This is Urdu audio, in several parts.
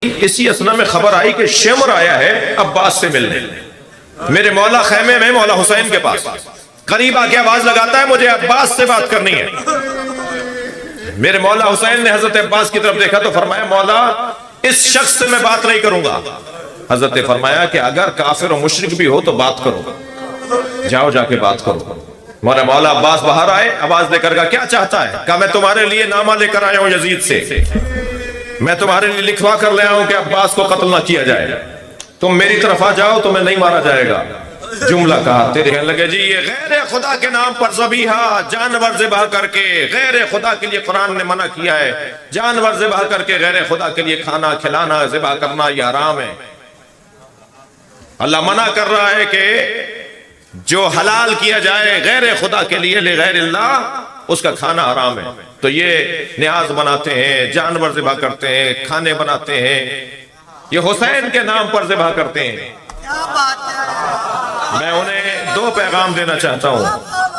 اسی اسنا میں خبر آئی کہ شمر آیا ہے عباس سے ملنے. میرے مولا خیمے میں مولا حسین کے پاس قریب آ کے آواز لگاتا ہے مجھے عباس سے بات کرنی ہے. میرے مولا حسین نے حضرت عباس کی طرف دیکھا تو فرمایا مولا اس شخص سے میں بات نہیں کروں گا. حضرت نے فرمایا کہ اگر کافر و مشرک بھی ہو تو بات کرو, جاؤ جا کے بات کرو. مولا عباس باہر آئے, آواز دے کر کہا کیا چاہتا ہے؟ کہا میں تمہارے لیے نامہ لے کر آیا ہوں یزید سے, میں تمہارے لیے لکھوا کر لے آیا ہوں کہ عباس کو قتل نہ کیا جائے, تم میری طرف آ جاؤ تمہیں نہیں مارا جائے گا. جملہ کہا تیرے کہنے لگے جی یہ غیر خدا کے نام پر ذبیحہ جانور ذبح کر کے, غیر خدا کے لیے قرآن نے منع کیا ہے جانور ذبح کر کے غیر خدا کے لیے کھانا کھلانا ذبح کرنا یہ حرام ہے. اللہ منع کر رہا ہے کہ جو حلال کیا جائے غیر خدا کے لیے لغیر اللہ اس کا کھانا حرام ہے. تو یہ نیاز بناتے ہیں, جانور ذبح کرتے ہیں, کھانے بناتے ہیں, یہ حسین کے نام پر ذبح کرتے ہیں. میں انہیں دو پیغام دینا چاہتا ہوں.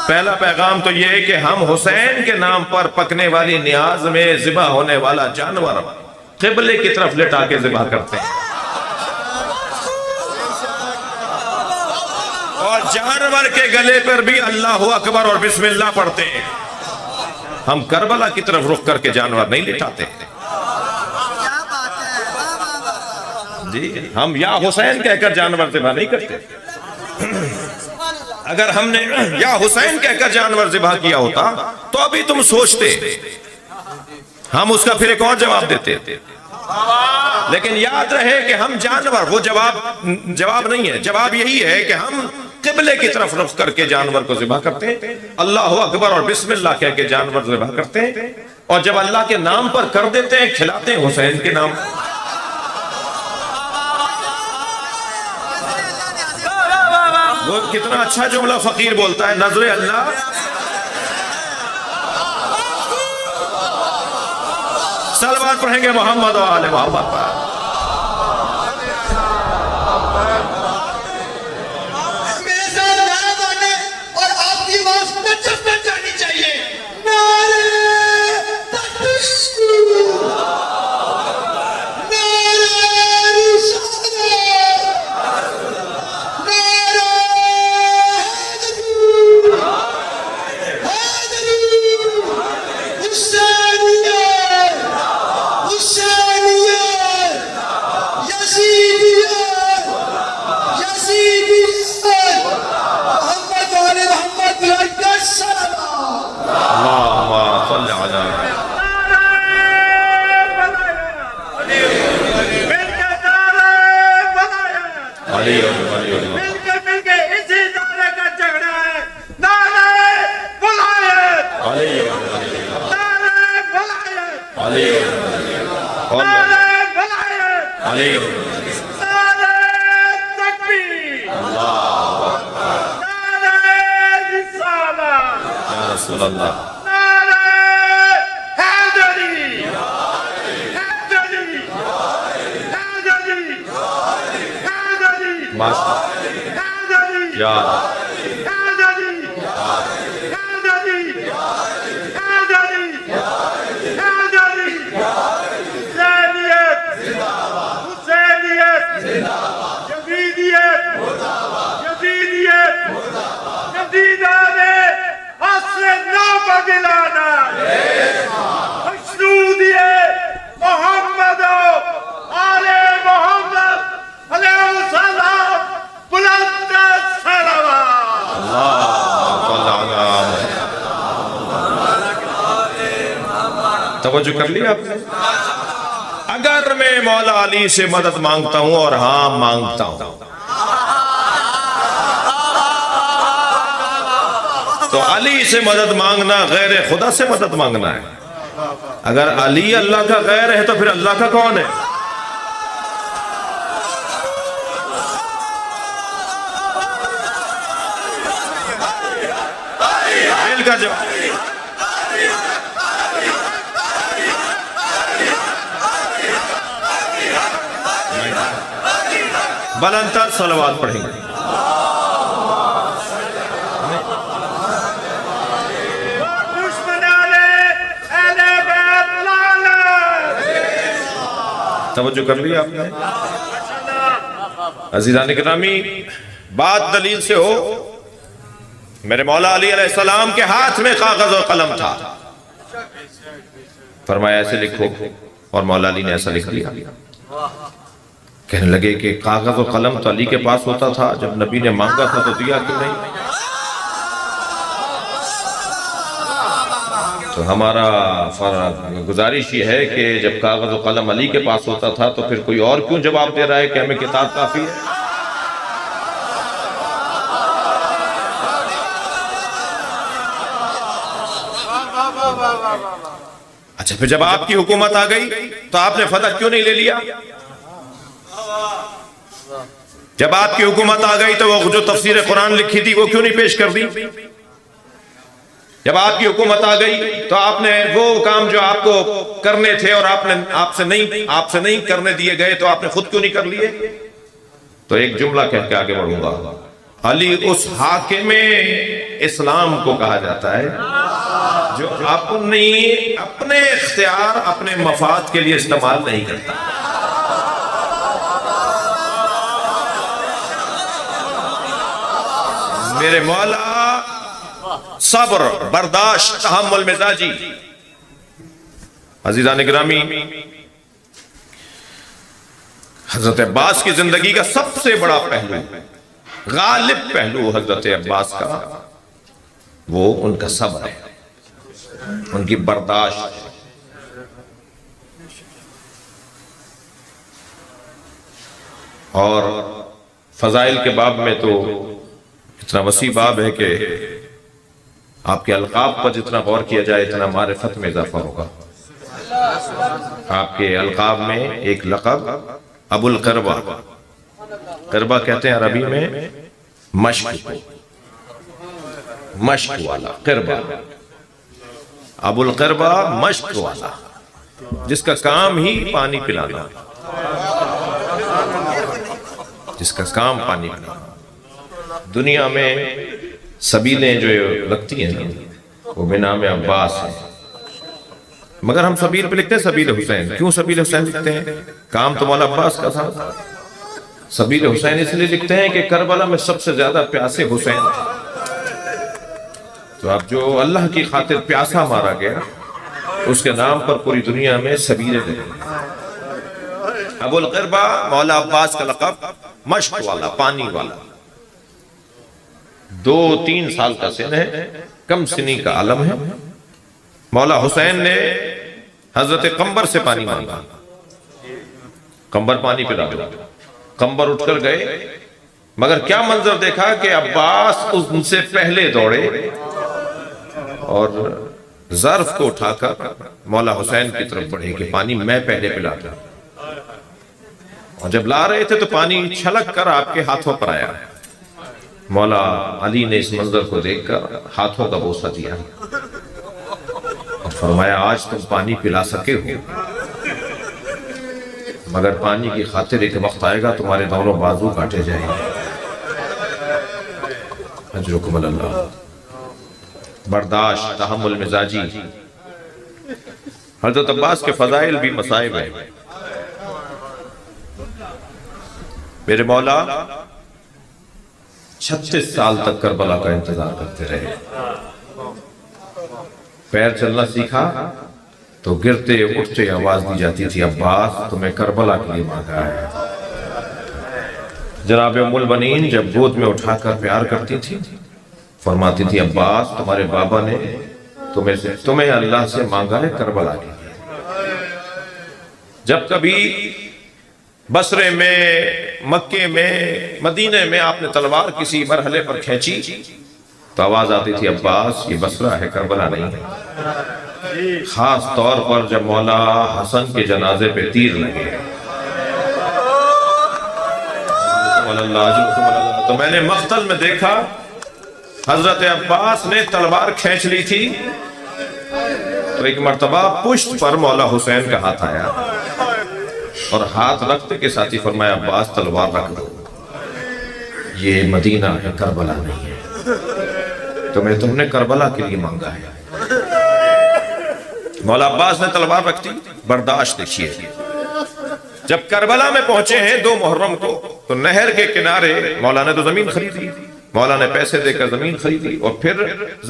پہلا پیغام تو یہ ہے کہ ہم حسین کے نام پر پکنے والی نیاز میں ذبح ہونے والا جانور قبلے کی طرف لٹا کے ذبح کرتے ہیں, اور جانور کے گلے پر بھی اللہ اکبر اور بسم اللہ پڑھتے ہیں. ہم کربلا کی طرف رخ کر کے جانور نہیں لٹاتے جی, ہم یا حسین کہہ کر جانور ذبح نہیں کرتے. اگر ہم نے یا حسین کہہ کر جانور ذبح کیا ہوتا تو ابھی تم سوچتے, ہم اس کا پھر ایک اور جواب دیتے. لیکن یاد رہے کہ ہم جانور, وہ جواب نہیں ہے, جواب یہی ہے کہ ہم قبلے کی طرف رخ کر کے جانور کو ذبح کرتے ہیں, اللہ اکبر اور بسم اللہ کہہ کے جانور ذبح کرتے ہیں, اور جب اللہ کے نام پر کر دیتے ہیں کھلاتے ہیں حسین کے نام. وہ کتنا اچھا جملہ فقیر بولتا ہے, نظر اللہ صلوات پڑھیں گے محمد و آل محمد پر. توجہ کر لیا آپ نے. اگر میں مولا علی سے مدد مانگتا ہوں, اور ہاں مانگتا ہوں, تو علی سے مدد مانگنا غیر خدا سے مدد مانگنا ہے. اگر علی اللہ کا غیر ہے تو پھر اللہ کا کون ہے؟ دل کا جواب بلندتر صلوات پڑھیں گے. توجہ کر لیا آپ نے؟ عزیزان گرامی، بات دلیل سے ہو. میرے مولا علی علیہ السلام کے ہاتھ میں کاغذ و قلم تھا، فرمایا ایسے لکھو، اور مولا علی نے ایسا لکھ دیا. کہنے لگے کہ کاغذ و قلم تو علی کے پاس ہوتا تھا، جب نبی نے مانگا تھا تو دیا کیوں نہیں؟ تو ہمارا گزارش یہ ہے کہ جب کاغذ و قلم علی کے پاس ہوتا تھا تو پھر کوئی اور کیوں جواب دے رہا ہے کہ ہمیں کتاب کافی ہے؟ اچھا، پھر جب آپ کی حکومت آ گئی تو آپ نے فتح کیوں نہیں لے لیا؟ جب آپ کی حکومت آ گئی تو وہ جو تفسیر قرآن لکھی تھی وہ کیوں نہیں پیش کر دی؟ جب آپ کی حکومت آ گئی تو آپ نے وہ کام جو آپ کو کرنے تھے اور آپ سے نہیں کرنے دیے گئے تو آپ نے خود کیوں نہیں کر لیے؟ تو ایک جملہ کہہ کے آگے بڑھوں گا. علی اس حاکم اسلام کو کہا جاتا ہے جو اپنے اختیار اپنے مفاد کے لیے استعمال نہیں کرتا. میرے مولا صبر، برداشت، تحمل مزاجی. عزیزان گرامی، حضرت عباس کی زندگی کا سب سے بڑا پہلو، غالب پہلو حضرت عباس کا، وہ ان کا صبر ہے، ان کی برداشت. اور فضائل کے باب میں تو اتنا وسیع باب ہے کہ آپ کے القاب پر جتنا غور کیا جائے اتنا معرفت میں اضافہ ہوگا. آپ کے القاب میں ایک لقب ابو القربہ، قربہ کہتے ہیں عربی میں مشک والا، قربہ، ابو القربہ مشک والا، جس کا کام ہی پانی پلانا، جس کا کام پانی پلانا. دنیا میں سبیلیں جو لگتی ہیں وہ بنام عباس ہیں، مگر ہم سبیل پہ لکھتے ہیں سبیل حسین. کیوں سبیل حسین لکھتے ہیں؟ کام تو مولا عباس کا تھا. سبیل حسین اس لیے لکھتے ہیں کہ کربلا میں سب سے زیادہ پیاسے حسین تھے. تو اب جو اللہ کی خاطر پیاسا مارا گیا اس کے نام پر پوری دنیا میں سبیلیں لگیں. ابو القربہ مولا عباس کا لقب، مشک والا، پانی والا. 2-3 سال کا سن ہے، کم سنی کا عالم ہے. مولا حسین نے حضرت قمبر سے پانی مانگا، قمبر پانی پلا دیا. قمبر اٹھ کر گئے، مگر کیا منظر دیکھا کہ عباس ان سے پہلے دوڑے اور ظرف کو اٹھا کر مولا حسین کی طرف بڑھے کہ پانی میں پہلے پلا دوں. اور جب لا رہے تھے تو پانی چھلک کر آپ کے ہاتھوں پر آیا. مولا علی نے اس منظر کو دیکھ کر ہاتھوں کا بوسہ دیا اور فرمایا آج تم پانی پلا سکے ہو، مگر پانی کی خاطر ایک وقت آئے گا تمہارے دونوں بازو کاٹے جائیں گے. اجرکم اللہ. برداشت، تحمل مزاجی. حضرت عباس کے فضائل بھی مصائب ہیں. میرے مولا 36 سال تک کربلا کا انتظار کرتے رہے. پیر چلنا سیکھا تو گرتے اٹھتے آواز دی جاتی تھی، عباس تمہیں کربلا کے لیے مانگا ہے. جناب ام البنین جب گود میں اٹھا کر پیار کرتی تھی فرماتی تھی عباس تمہارے بابا نے تمہیں اللہ سے مانگا ہے کربلا کے لیے. جب کبھی بصرے میں، مکے میں، مدینے میں آپ نے تلوار کسی مرحلے پر کھینچی تو آواز آتی تھی عباس یہ بصرہ ہے، کربلا نہیں ہے. خاص طور پر جب مولا حسن کے جنازے پہ تیر لگے تو میں نے مقتل میں دیکھا حضرت عباس نے تلوار کھینچ لی تھی تو ایک مرتبہ پشت پر مولا حسین کا ہاتھ آیا اور ہاتھ رکھتے کے ساتھ ہی فرمایا عباس تلوار رکھ دو، یہ مدینہ ہے، کربلا نہیں ہے، تم نے کربلا کے لیے مانگا ہے. مولا عباس نے تلوار رکھ دی. برداشت دیکھیے. جب کربلا میں پہنچے ہیں 2 محرم کو تو نہر کے کنارے مولا نے تو زمین خریدی، مولا نے پیسے دے کر زمین خریدی اور پھر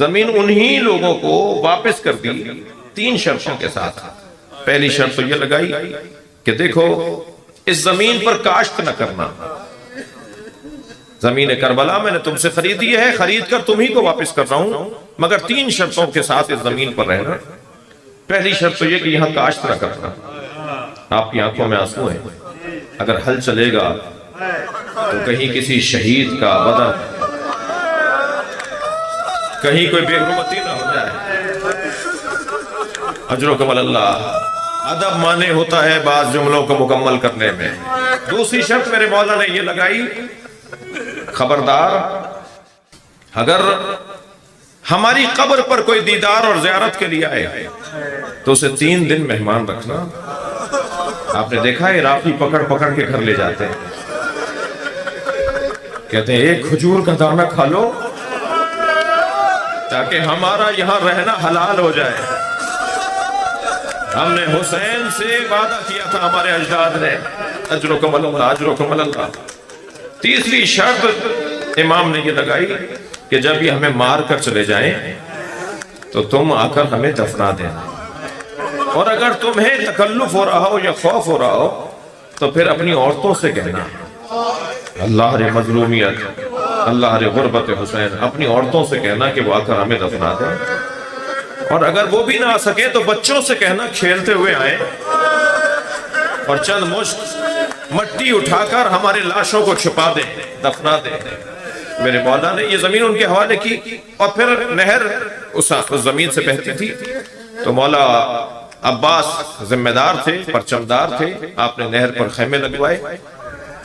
زمین انہی لوگوں کو واپس کر دی 3 شرطوں کے ساتھ۔ پہلی شرط تو یہ لگائی کہ دیکھو اس زمین پر کاشت نہ کرنا، زمین کربلا میں نے تم سے خریدی ہے، خرید کر تم ہی کو واپس کر رہا ہوں، مگر 3 شرطوں کے ساتھ اس زمین پر رہنا۔ پہلی شرط تو یہ کہ یہاں کاشت نہ کرنا، آپ کی آنکھوں میں آنسو ہیں، اگر حل چلے گا تو کہیں کسی شہید کا بدن، کہیں کوئی بے حرمتی نہ ہو جائے۔ اجرکم اللہ، ادب مانے ہوتا ہے بعض جملوں کو مکمل کرنے میں۔ دوسری شرط میرے مولا نے یہ لگائی، خبردار اگر ہماری قبر پر کوئی دیدار اور زیارت کے لیے آئے تو اسے 3 دن مہمان رکھنا۔ آپ نے دیکھا ہے عراقی پکڑ پکڑ کے گھر لے جاتے ہیں، کہتے ہیں ایک کھجور کا دانہ کھا لو تاکہ ہمارا یہاں رہنا حلال ہو جائے۔ ہم نے حسین سے وعدہ کیا تھا ہمارے اجداد نے، اجرکم اللہ اجرکم اللہ۔ تیسری شرط امام نے یہ لگائی کہ جب یہ ہمیں مار کر چلے جائیں تو تم آ کر ہمیں دفنا دینا، اور اگر تمہیں تکلف ہو رہا ہو یا خوف ہو رہا ہو تو پھر اپنی عورتوں سے کہنا، اللہ رے مظلومیت، اللہ رے غربت حسین، اپنی عورتوں سے کہنا کہ وہ آ کر ہمیں دفنا دیں، اور اگر وہ بھی نہ آ سکے تو بچوں سے کہنا کھیلتے ہوئے آئیں اور چند مشت مٹی اٹھا کر ہمارے لاشوں کو چھپا دیں، دفنا دیں۔ میرے مولا نے یہ زمین ان کے حوالے کی، اور پھر نہر اس زمین سے بہتی تھی تو مولا عباس ذمہ دار تھے، پرچمدار تھے، آپ نے نہر پر خیمے لگوائے۔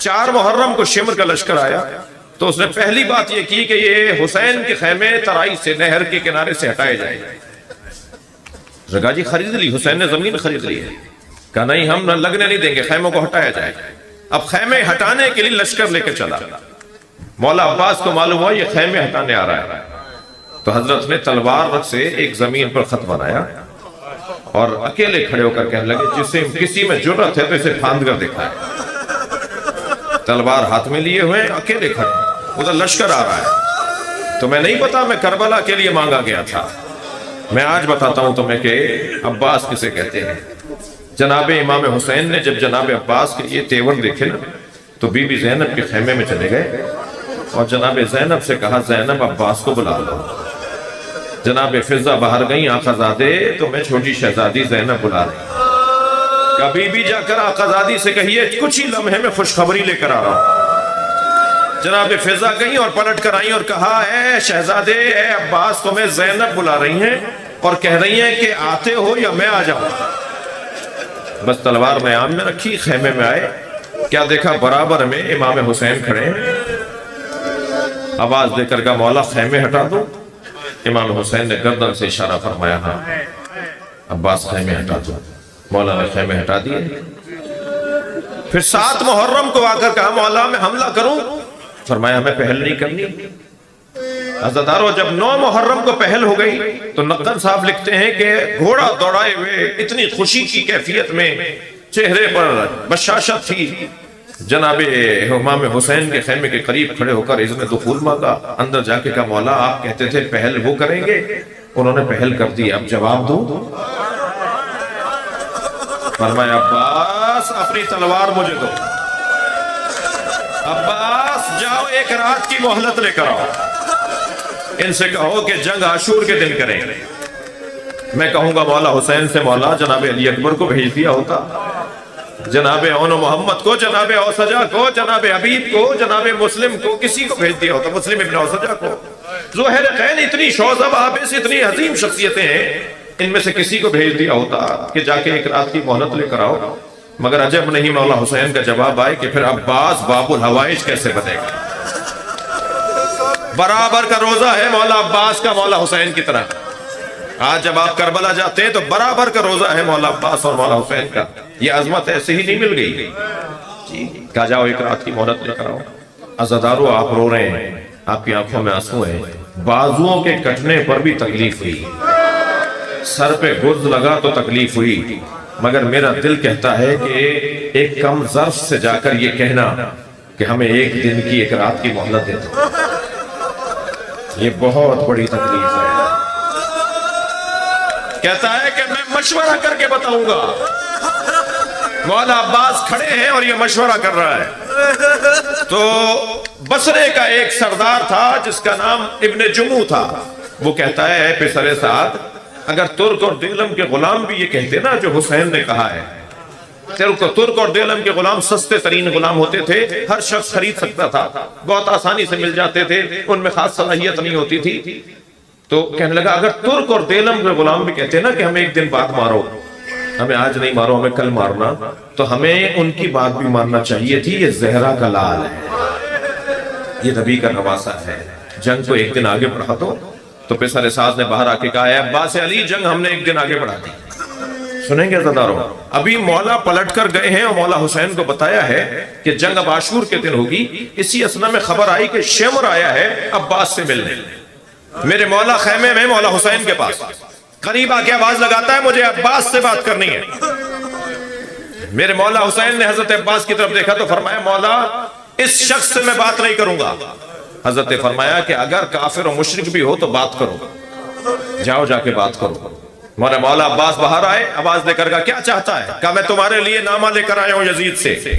4 محرم کو شمر کا لشکر آیا تو اس نے پہلی بات یہ کی کہ یہ حسین کے خیمے ترائی سے نہر کے کنارے سے ہٹائے جائیں۔ رگا جی خرید لی، حسین نے زمین خرید لی ہے، کہا نہیں ہم نہ لگنے نہیں دیں گے، خیموں کو ہٹایا جائے۔ اب خیمے ہٹانے کے لیے لشکر لے کے چلا، مولا عباس کو معلوم ہوا یہ خیمے ہٹانے آ رہا ہے، تو حضرت نے تلوار سے ایک زمین پر خط بنایا اور اکیلے کھڑے ہو کر کہنے لگے جسے کسی میں جرت ہے تو اسے پھاند کر دکھائے۔ تلوار ہاتھ میں لیے ہوئے اکیلے کھڑے، ادھر لشکر آ رہا ہے۔ تو میں نہیں پتا میں کربلا کے لیے مانگا گیا تھا، میں آج بتاتا ہوں تمہیں کہ عباس کسے کہتے ہیں۔ جناب امام حسین نے جب جناب عباس کے یہ تیور دیکھے نا تو بی بی زینب کے خیمے میں چلے گئے اور جناب زینب سے کہا زینب عباس کو بلا لو۔ جناب فضہ باہر گئیں، آقا زادے تو میں چھوٹی شہزادی زینب بلا رہی ہوں۔ کبھی بھی جا کر آقا زادی سے کہیے کچھ ہی لمحے میں خوشخبری لے کر آ رہا ہوں۔ جناب فضہ گئیں اور پلٹ کر آئیں اور کہا اے شہزادے، اے عباس تمہیں زینب بلا رہی ہیں اور کہہ رہی ہیں کہ آتے ہو یا میں آ جاؤں۔ بس تلوار میان میں رکھی، خیمے میں آئے، کیا دیکھا برابر میں امام حسین کھڑے ہیں۔ آواز دے کر کہا مولا خیمے ہٹا دو۔ امام حسین نے گردن سے اشارہ فرمایا ہاں عباس خیمے ہٹا دو۔ مولا نے خیمے ہٹا دیے۔ پھر 7 محرم کو آ کر کہا مولا میں حملہ کروں، فرمایا میں پہل نہیں کرنی۔ عزادارو جب 9 محرم کو پہل ہو گئی تو نقدن صاحب لکھتے ہیں کہ گھوڑا دوڑائے ہوئے اتنی خوشی کی کیفیت میں چہرے پر بشاشت تھی، جناب امام حسین کے خیمے کے قریب کھڑے ہو کر اذن دخول مانگا۔ اندر جا کے کہا مولا آپ کہتے تھے پہل وہ کریں گے، انہوں نے پہل کر دی، اب جواب دوں۔ فرمایا عباس اپنی تلوار مجھے دو، عباس جاؤ ایک رات کی مہلت لے کر آؤ، ان سے کہو کہ جنگ عاشور کے دن کریں۔ میں کہوں گا مولا حسین سے مولا جناب علی اکبر کو بھیج دیا ہوتا، جناب اون محمد کو، جناب اوسجا کو، جناب حبیب کو، جناب مسلم کو، کسی کو بھیج دیا ہوتا، مسلم ابن اوسجا کو۔ ظہر خین اتنی شوزب حافظ اتنی عظیم شخصیتیں ہیں، ان میں سے کسی کو بھیج دیا ہوتا کہ جا کے ایک رات کی مہلت لے کر آؤ، مگر عجب نہیں مولا حسین کا جواب آئے کہ پھر عباس باب الحوائج کیسے بنے گا۔ برابر کا روزہ ہے مولا عباس کا مولا حسین کی طرح۔ آج جب آپ کربلا جاتے ہیں تو برابر کا روزہ ہے مولا عباس اور مولا حسین کا۔ یہ عظمت ایسے ہی نہیں مل گئی جی، کہا جاؤ ایک رات کی مہلت لے کر آؤ۔ عزادارو آپ رو رہے ہیں، آپ کی آنکھوں میں آنسو ہیں، بازوؤں کے کٹنے پر بھی تکلیف ہوئی، سر پہ گرز لگا تو تکلیف ہوئی، مگر میرا دل کہتا ہے کہ ایک کم ظرف سے جا کر یہ کہنا کہ ہمیں ایک دن کی ایک رات کی مہلت دے دو، یہ بہت بڑی تکلیف ہے۔ کہتا ہے کہ میں مشورہ کر کے بتاؤں گا۔ مولا عباس کھڑے ہیں اور یہ مشورہ کر رہا ہے۔ تو بصرے کا ایک سردار تھا جس کا نام ابن جمو تھا، وہ کہتا ہے اے پسر سعد، اگر ترک اور دیلم کے غلام بھی یہ کہتے نا جو حسین نے کہا ہے، ترک اور دیلم کے غلام سستے ترین غلام ہوتے تھے، ہر شخص خرید سکتا تھا، بہت آسانی سے مل جاتے تھے، ان میں خاص صلاحیت نہیں ہوتی تھی۔ تو کہنے لگا اگر ترک اور دیلم کے غلام بھی کہتے نا کہ ہمیں ایک دن بعد مارو، ہمیں آج نہیں مارو ہمیں کل مارنا، تو ہمیں ان کی بات بھی ماننا چاہیے تھی۔ یہ زہرا کا لال ہے، یہ نبی کا نواسہ ہے، جنگ کو ایک دن آگے بڑھا دو۔ تو پسر سعد نے باہر آ کے کہا ہے عباس علی، جنگ ہم نے ایک دن آگے بڑھا دی۔ سنیں گے عزیزانو، ابھی مولا پلٹ کر گئے ہیں اور مولا حسین کو بتایا ہے کہ جنگ اب عاشور کے دن ہوگی۔ اسی اسنا میں خبر آئی کہ شیمر آیا ہے عباس سے ملنے۔ میرے مولا خیمے میں مولا حسین کے پاس قریب آ کے آواز لگاتا ہے مجھے عباس سے بات کرنی ہے۔ میرے مولا حسین نے حضرت عباس کی طرف دیکھا تو فرمایا مولا اس شخص سے میں بات نہیں کروں گا۔ حضرت فرمایا کہ اگر کافر و مشرک بھی ہو تو بات کرو، جاؤ جا کے بات کرو۔ مولا عباس باہر آئے، آواز دے کر کہا کیا چاہتا ہے؟ کہا میں تمہارے لیے نامہ لے کر آیا ہوں یزید سے،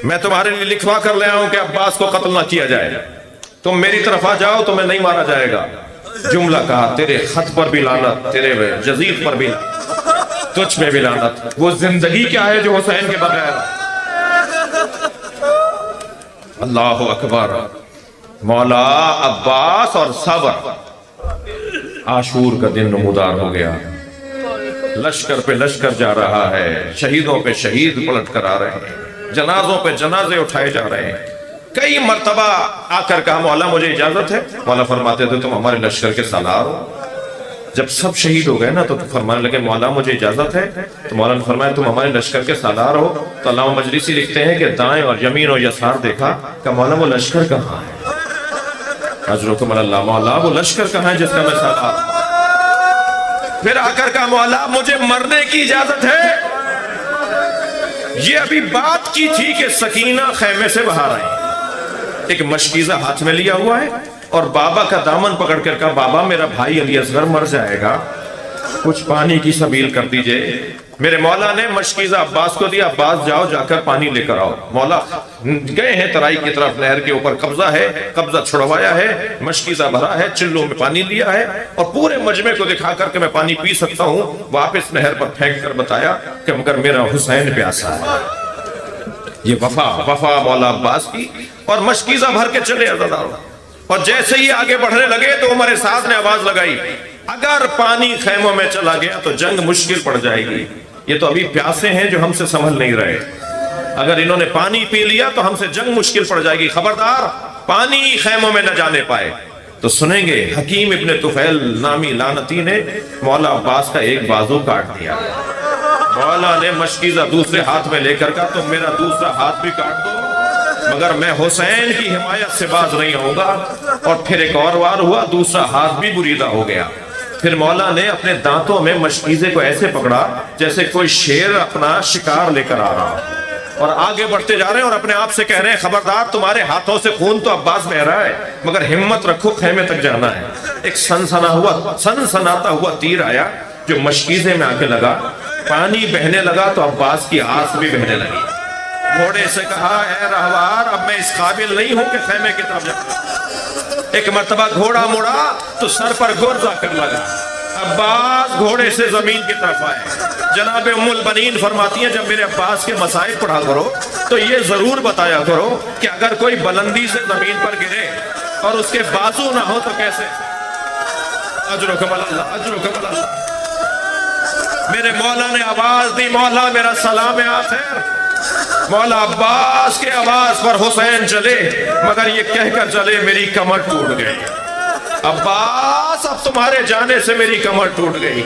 میں تمہارے لیے لکھوا کر لے آیا ہوں کہ عباس کو قتل نہ کیا جائے، تم میری طرف آ جاؤ تمہیں نہیں مارا جائے گا۔ جملہ کہا تیرے خط پر بھی لعنت، تیرے یزید پر بھی لعنت، تجھ میں بھی لعنت۔ وہ زندگی کیا ہے جو حسین کے بغیر؟ اللہ اکبر۔ مولا عباس اور صبر۔ عاشور کا دن نمودار ہو گیا، لشکر پہ لشکر جا رہا ہے، شہیدوں پہ شہید پلٹ کر آ رہے ہیں، جنازوں پہ جنازے اٹھائے جا رہے ہیں۔ کئی مرتبہ آ کر کہا مولا مجھے اجازت ہے؟ مولا فرماتے تھے تم ہمارے لشکر کے سالار ہو۔ جب سب شہید ہو گئے نا تو فرمانے لگے مولا مجھے اجازت ہے؟ تو مولا نے فرمایا تم ہمارے لشکر کے سالار ہو۔ تو علامہ مجلسی لکھتے ہیں کہ دائیں اور یمین اور یسار دیکھا کہ مولا وہ لشکر کہاں ہے؟ اجرکم اللہ، مولا وہ لشکر کہاں ہے جس کا میں سالار ہوں؟ پھر آ کر کہا مولا مجھے مرنے کی اجازت ہے؟ یہ ابھی بات کی تھی کہ سکینہ خیمے سے باہر آئی، ایک مشکیزہ ہاتھ میں لیا ہوا ہے اور بابا کا دامن پکڑ کر کہا بابا میرا بھائی علی اصغر مر جائے گا، کچھ پانی کی سبیل کر دیجئے۔ میرے مولا نے مشکیزہ عباس کو دیا، عباس جاؤ جا کر پانی لے کر آؤ۔ مولا گئے ہیں ترائی کی طرف، نہر کے اوپر قبضہ ہے، قبضہ چھڑوایا ہے، مشکیزہ بھرا ہے، چلوں میں پانی لیا ہے اور پورے مجمع کو دکھا کر کہ میں پانی پی سکتا ہوں، واپس نہر پر پھینک کر بتایا کہ مگر میرا حسین پیاسا ہے۔ یہ وفا مولا عباس کی، اور مشکیزہ بھر کے چلے عزاداروں۔ اور جیسے ہی آگے بڑھنے لگے تو عمر سعد نے آواز لگائی اگر پانی خیموں میں چلا گیا تو جنگ مشکل پڑ جائے گی، یہ تو ابھی پیاسے ہیں جو ہم سے سنبھل نہیں رہے، اگر انہوں نے پانی پی لیا تو ہم سے جنگ مشکل پڑ جائے گی، خبردار پانی خیموں میں نہ جانے پائے۔ تو سنیں گے حکیم ابن طفیل نامی لعنتی نے مولا عباس کا ایک بازو کاٹ دیا، مولا نے مشکیزہ دوسرے ہاتھ میں لے کر کہا تم میرا دوسرا ہاتھ بھی کاٹ دو مگر میں حسین کی حمایت سے باز نہیں ہوں گا۔ اور پھر ایک اور وار ہوا، دوسرا ہاتھ بھی بریدہ ہو گیا۔ پھر مولا نے اپنے دانتوں میں مشکیزے کو ایسے پکڑا جیسے کوئی شیر اپنا شکار لے کر آ رہا، اور آگے بڑھتے جا رہے ہیں اور اپنے آپ سے کہہ رہے ہیں خبردار تمہارے ہاتھوں سے خون تو عباس بہ رہا ہے مگر ہمت رکھو خیمے تک جانا ہے۔ ایک سنسناتا ہوا تیر آیا جو مشکیزے میں آ کے لگا، پانی بہنے لگا تو عباس کی آنکھ بھی بہنے لگی۔ گھوڑے سے کہا اے رہوار اب میں اس قابل نہیں ہوں کہ خیمے کی طرف جاؤں۔ ایک مرتبہ گھوڑا مڑا تو سر پر گرز آ کر لگا، عباس گھوڑے سے زمین کی طرف آئے۔ جناب ام البنین فرماتی ہیں جب میرے عباس کے مسائل پڑھا کرو تو یہ ضرور بتایا کرو کہ اگر کوئی بلندی سے زمین پر گرے اور اس کے بازو نہ ہو تو کیسے؟ اجرکم اللہ، اجرکم اللہ۔ میرے مولا نے آواز دی مولا میرا سلام آخر۔ مولا عباس کے آواز پر حسین چلے مگر یہ کہہ کر چلے میری کمر ٹوٹ گئی، عباس اب تمہارے جانے سے میری کمر ٹوٹ گئی۔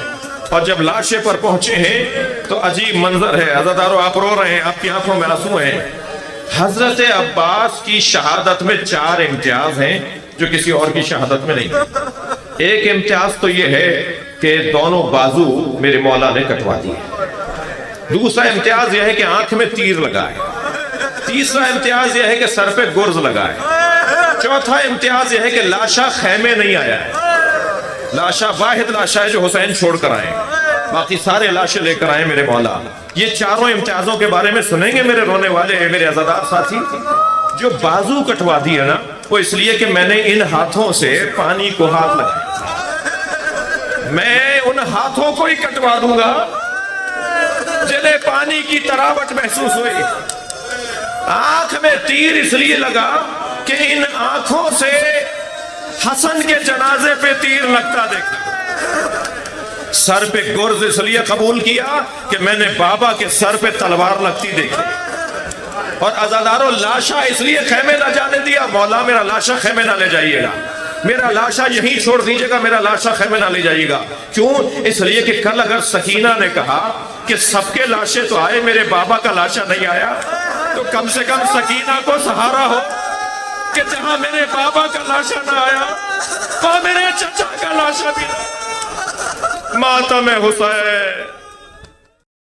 اور جب لاشے پر پہنچے ہیں تو عجیب منظر ہے، عزادارو آپ رو رہے ہیں، آپ کی آنکھوں میں آنسو ہیں۔ حضرت عباس کی شہادت میں 4 امتیاز ہیں جو کسی اور کی شہادت میں نہیں۔ ایک امتیاز تو یہ ہے کہ دونوں بازو میرے مولا نے کٹوا دیے، دوسرا امتیاز یہ ہے کہ آنکھ میں تیر لگا ہے، تیسرا امتیاز یہ ہے کہ سر پہ گرز لگا ہے، چوتھا امتیاز یہ ہے کہ لاشا خیمے نہیں آیا ہے، لاشا واحد لاشا ہے جو حسین چھوڑ کر آئے، باقی سارے لاشیں لے کر آئے میرے مولا۔ یہ چاروں امتیازوں کے بارے میں سنیں گے میرے رونے والے میرے عزادار ساتھی؟ جو بازو کٹوا دی ہے نا وہ اس لیے کہ میں نے ان ہاتھوں سے پانی کو ہاتھ لگایا، میں ان ہاتھوں کو ہی کٹوا دوں گا جنہیں پانی کی تراوٹ محسوس ہوئی۔ آنکھ میں تیر اس لیے لگا کہ ان آنکھوں سے حسن کے جنازے پہ تیر لگتا دیکھا، سر پہ گرز اس لیے قبول کیا کہ میں نے بابا کے سر پہ تلوار لگتی دیکھی، اور عزاداروں لاشا اس لیے خیمے نہ جانے دیا، مولا میرا لاشا خیمے نہ لے جائیے گا، میرا لاشا یہیں چھوڑ دیجئے گا، میرا لاشا خیمے نہ لے جائیے گا۔ کیوں؟ اس لیے کہ کل اگر سکینہ نے کہا کہ سب کے لاشے تو آئے میرے بابا کا لاشا نہیں آیا، تو کم سے کم سکینہ کو سہارا ہو کہ جہاں میرے بابا کا لاشا نہ آیا وہاں میرے چچا کا لاشا بھی نہ۔ ماتم حسین